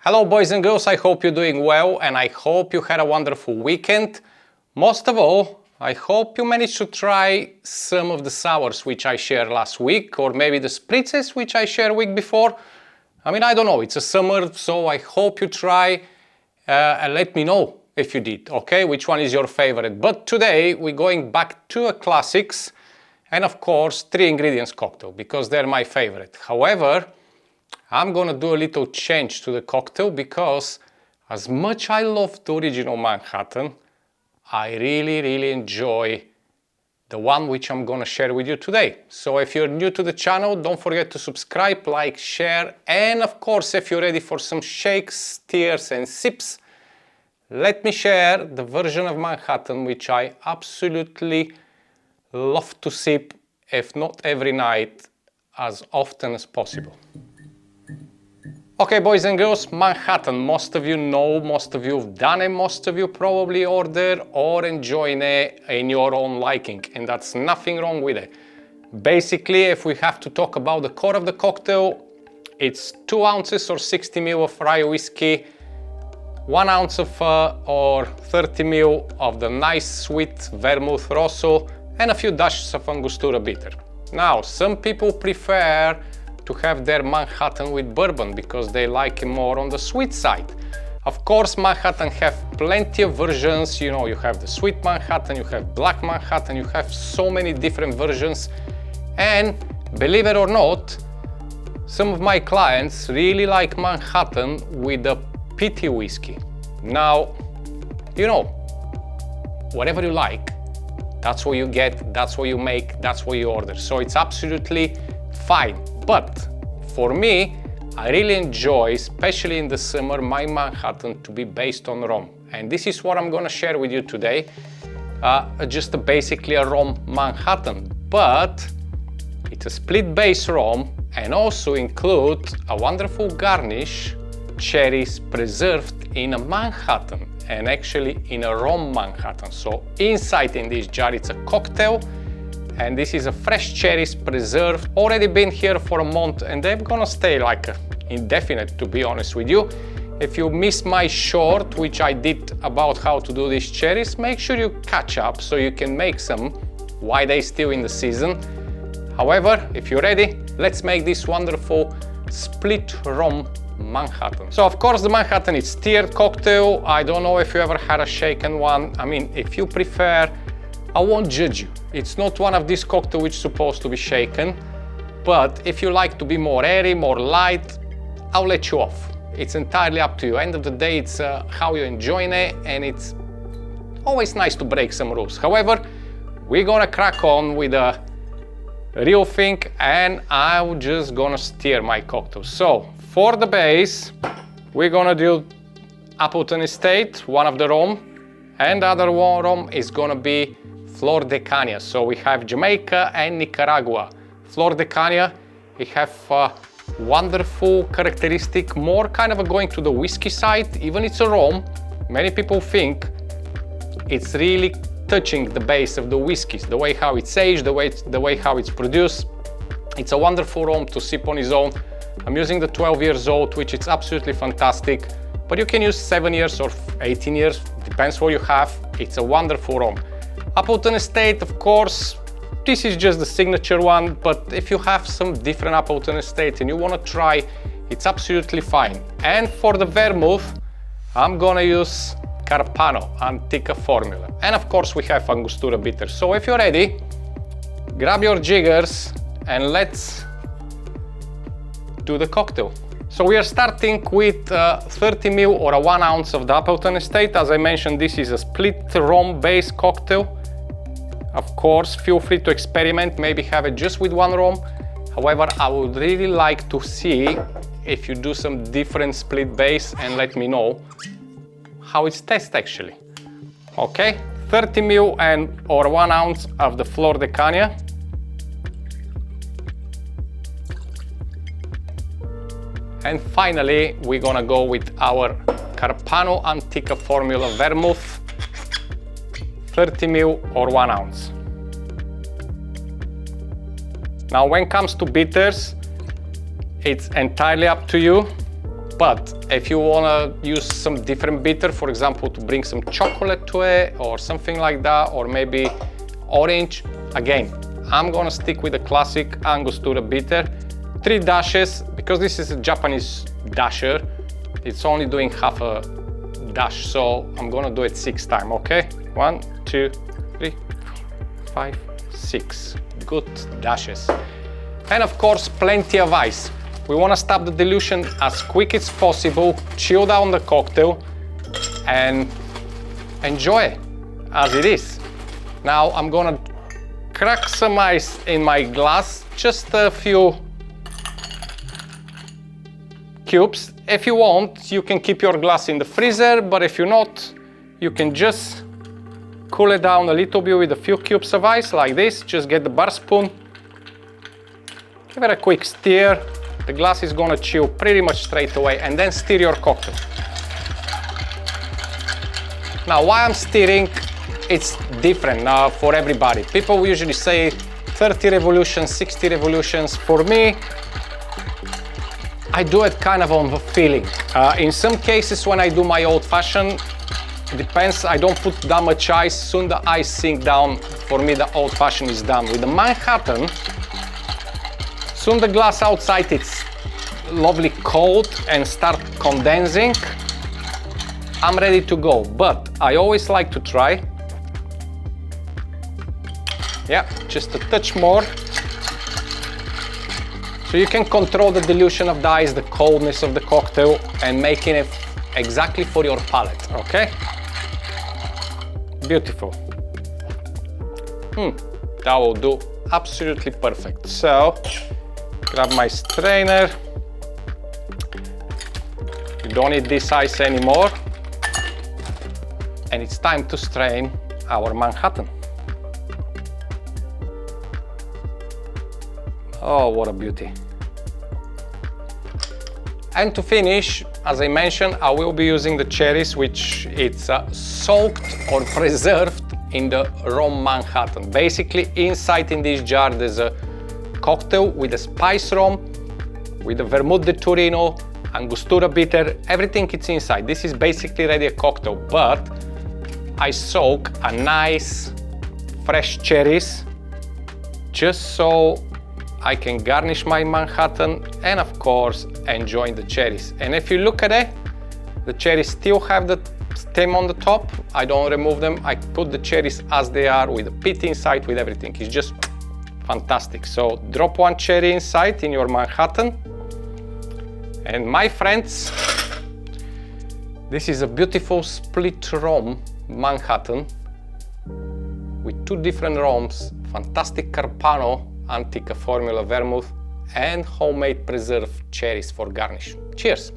Hello boys and girls, I hope you're doing well and I hope you had a wonderful weekend. Most of all, I hope you managed to try some of the sours which I shared last week, or maybe the spritzes which I shared a week before. I mean, I don't know, it's a summer, so I hope you try and let me know if you did, okay? Which one is your favorite? But today we're going back to a classics and of course 3 ingredients cocktail because they're my favorite. However, I'm gonna do a little change to the cocktail because as much I love the original Manhattan, I really enjoy the one which I'm gonna share with you today. So if you're new to the channel, don't forget to subscribe, like, share, and of course, if you're ready for some shakes, tears, and sips, let me share the version of Manhattan which I absolutely love to sip, if not every night, as often as possible. Okay, boys and girls, Manhattan, most of you know, most of you have done it, most of you probably order or enjoy it in your own liking, and that's nothing wrong with it. Basically, if we have to talk about the core of the cocktail, it's 2 ounces or 60 ml of rye whiskey, 1 ounce of or 30 ml of the nice sweet Vermouth Rosso, and a few dashes of Angostura bitter. Now, some people prefer to have their Manhattan with bourbon because they like it more on the sweet side. Of course, Manhattan have plenty of versions. You know, you have the sweet Manhattan, you have black Manhattan, you have so many different versions. And believe it or not, some of my clients really like Manhattan with a peaty whiskey. Now, you know, whatever you like, that's what you get, that's what you make, that's what you order. So it's absolutely fine. But for me, I really enjoy, especially in the summer, my Manhattan to be based on rum. And this is what I'm gonna share with you today. Just basically a rum Manhattan, but it's a split base rum and also includes a wonderful garnish, cherries preserved in a Manhattan and actually in a rum Manhattan. So inside in this jar, it's a cocktail. And this is a fresh cherries preserved, already been here for a month and they're gonna stay like indefinite, to be honest with you. If you missed my short, which I did about how to do these cherries, make sure you catch up so you can make some while they're still in the season. However, if you're ready, let's make this wonderful split rum Manhattan. So of course the Manhattan is tiered cocktail. I don't know if you ever had a shaken one. I mean, if you prefer, I won't judge you. It's not one of these cocktails which is supposed to be shaken, but if you like to be more airy, more light, I'll let you off. It's entirely up to you. End of the day, it's how you enjoy it, and it's always nice to break some rules. However, we're gonna crack on with a real thing, and I'm just gonna steer my cocktail. So for the base, we're gonna do Appleton Estate, one of the rum, and the other one rum is gonna be Flor de Cana. So we have Jamaica and Nicaragua. Flor de Cana, we have a wonderful characteristic, more kind of going to the whiskey side. Even it's a rum, many people think it's really touching the base of the whiskeys, the way how it's aged, the way how it's produced. It's a wonderful rum to sip on its own. I'm using the 12 years old, which is absolutely fantastic, but you can use 7 years or 18 years, depends what you have. It's a wonderful rum. Appleton Estate, of course, this is just the signature one, but if you have some different Appleton Estate and you want to try, it's absolutely fine. And for the Vermouth, I'm gonna use Carpano, Antica formula. And of course we have Angostura bitters. So if you're ready, grab your jiggers and let's do the cocktail. So we are starting with 30 ml or a 1 ounce of the Appleton Estate. As I mentioned, this is a split rum base cocktail. Of course, feel free to experiment, maybe have it just with 1 rum. However, I would really like to see if you do some different split base and let me know how it tastes actually. Okay, 30 ml and or 1 ounce of the Flor de Cana. And finally, we're gonna go with our Carpano Antica formula Vermouth, 30 ml or 1 ounce. Now, when it comes to bitters, it's entirely up to you. But if you wanna use some different bitter, for example, to bring some chocolate to it or something like that, or maybe orange, again, I'm gonna stick with the classic Angostura bitter. 3 dashes, because this is a Japanese dasher, it's only doing half a dash, so I'm gonna do it 6 times, okay? 1, 2, 3, 5, 6. Good dashes. And of course, plenty of ice. We want to stop the dilution as quick as possible, chill down the cocktail, and enjoy it as it is. Now I'm gonna crack some ice in my glass, just a few cubes. If you want, you can keep your glass in the freezer, but if you're not, you can just cool it down a little bit with a few cubes of ice like this. Just get the bar spoon, give it a quick stir. The glass is gonna chill pretty much straight away, and then stir your cocktail. Now, while I'm stirring, it's different for everybody. People usually say 30 revolutions, 60 revolutions. For me, I do it kind of on the feeling. In some cases, when I do my old-fashioned, it depends, I don't put that much ice. Soon the ice sink down. For me, the old-fashioned is done. With the Manhattan, soon the glass outside it's lovely cold and start condensing, I'm ready to go. But I always like to try, yeah, just a touch more, so you can control the dilution of the ice, the coldness of the cocktail, and making it exactly for your palate, okay? Beautiful. That will do absolutely perfect. So grab my strainer. You don't need this ice anymore. And it's time to strain our Manhattan. Oh, what a beauty. And to finish, as I mentioned, I will be using the cherries, which it's soaked or preserved in the Rum Manhattan. Basically, inside in this jar, there's a cocktail with a spice rum, with a Vermouth de Torino, Angostura bitter, everything is inside. This is basically ready a cocktail, but I soak a nice fresh cherries just so I can garnish my Manhattan and of course enjoy the cherries. And if you look at it, the cherries still have the stem on the top. I don't remove them. I put the cherries as they are with the pit inside, with everything. It's just fantastic. So drop 1 cherry inside in your Manhattan. And my friends, this is a beautiful split rum Manhattan with 2 different rums, fantastic Carpano, Antica formula Vermouth, and homemade preserved cherries for garnish. Cheers!